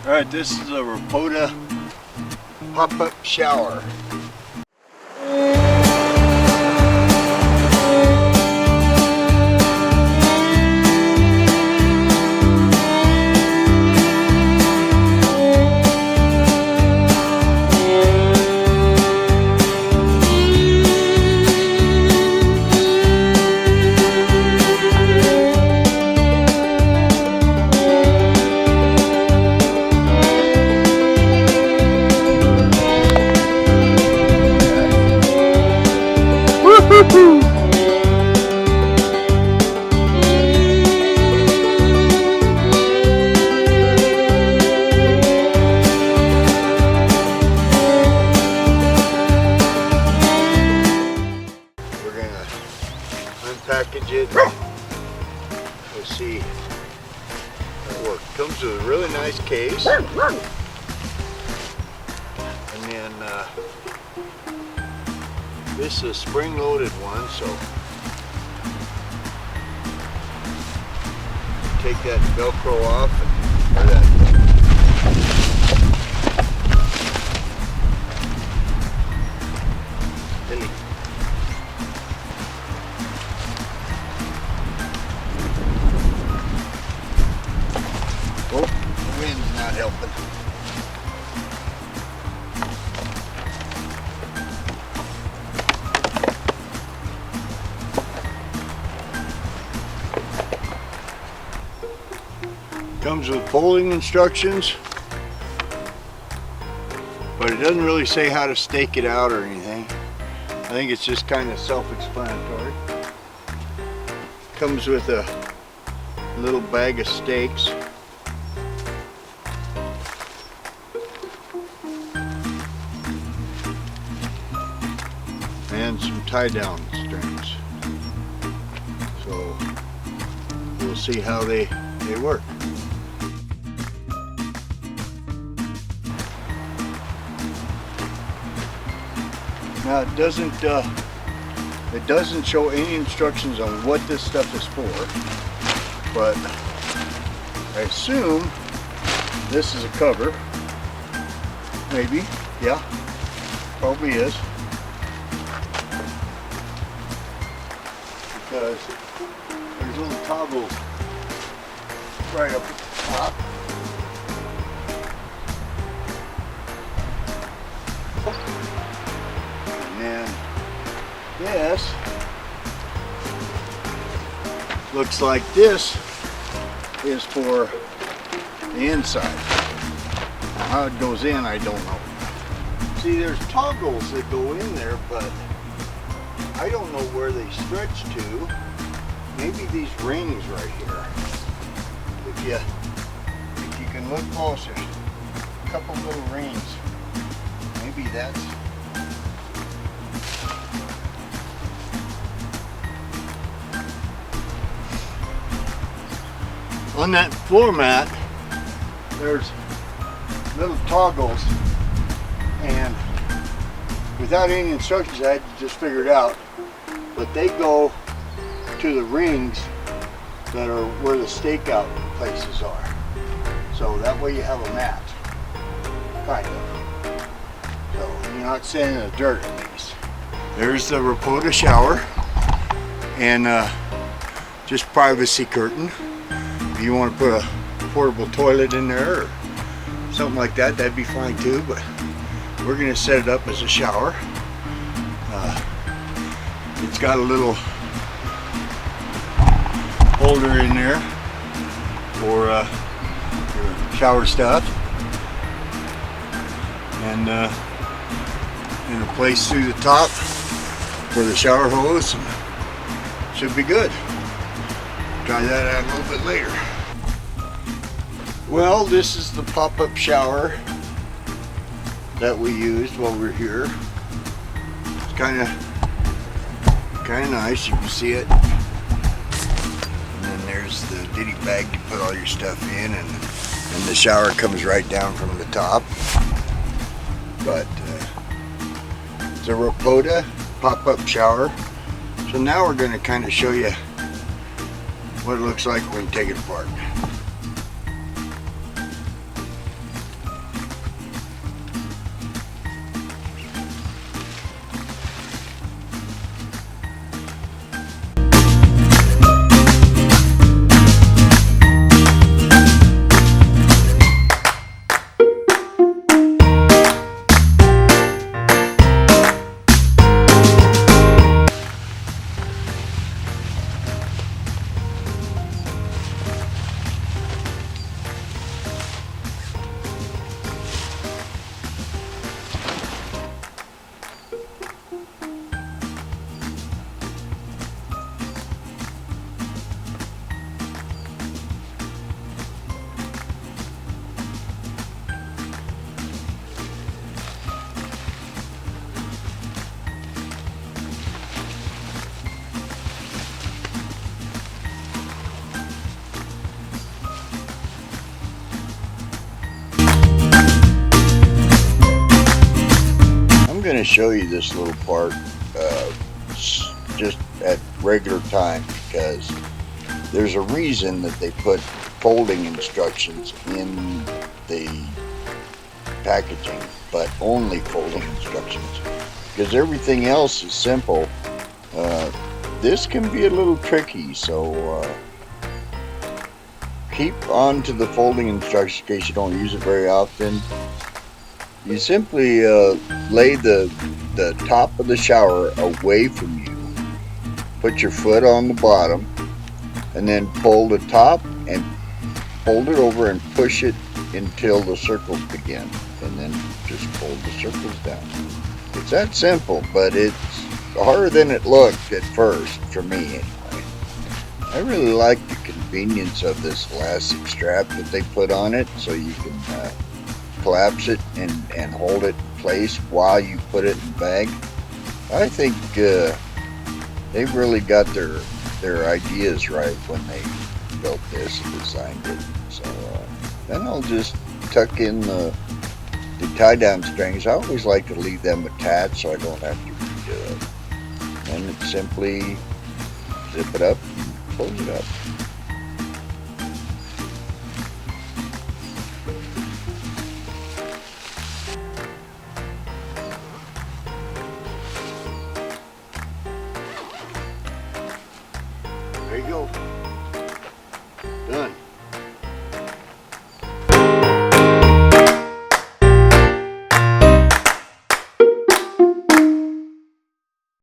Alright, this is a ROPODA pop-up shower. Package it. We'll see how it works. Comes with a really nice case, and then this is a spring-loaded one, so take that Velcro off, or that. Oh, the wind's not helping. Comes with folding instructions, but it doesn't really say how to stake it out or anything. I think it's just kind of self-explanatory. Comes with a little bag of stakes. And some tie-down strings. So we'll see how they work. Now it doesn't show any instructions on what this stuff is for, but I assume this is a cover. Maybe, yeah, probably is. Because there's little toggles right up at the top. And then this looks like this is for the inside. Now, how it goes in, I don't know. See, there's toggles that go in there, but I don't know where they stretch to. Maybe these rings right here. If you can look closer, a couple little rings. Maybe that's. On that floor mat, there's little toggles, and without any instructions, I had to just figure it out. But they go to the rings that are where the stakeout places are. So that way you have a mat, kind of. So you're not sitting in the dirt at least. There's the ROPODA shower, and just privacy curtain. If you want to put a portable toilet in there or something like that, that'd be fine too, but we're going to set it up as a shower. It's got a little holder in there for your shower stuff, and a place through the top for the shower hose. Should be good. Try that out a little bit later. Well, this is the pop-up shower that we used while we were here. It's kind of nice. You can see it. And then there's the ditty bag to put all your stuff in, and the shower comes right down from the top. But it's a ROPODA pop-up shower. So now we're going to kind of show you what it looks like when you take it apart. going to show you this little part just at regular time, because there's a reason that they put folding instructions in the packaging, but only folding instructions, because everything else is simple. This can be a little tricky, so keep on to the folding instructions in case you don't use it very often. You simply lay the top of the shower away from you, put your foot on the bottom, and then pull the top and fold it over and push it until the circles begin, and then just fold the circles down. It's that simple, but it's harder than it looked at first, for me anyway. I really like the convenience of this elastic strap that they put on it, so you can collapse it and hold it in place while you put it in the bag. I think they've really got their ideas right when they built this and designed it. So then I'll just tuck in the tie-down strings. I always like to leave them attached so I don't have to redo it. And it simply zip it up and close it up. There you go. Done.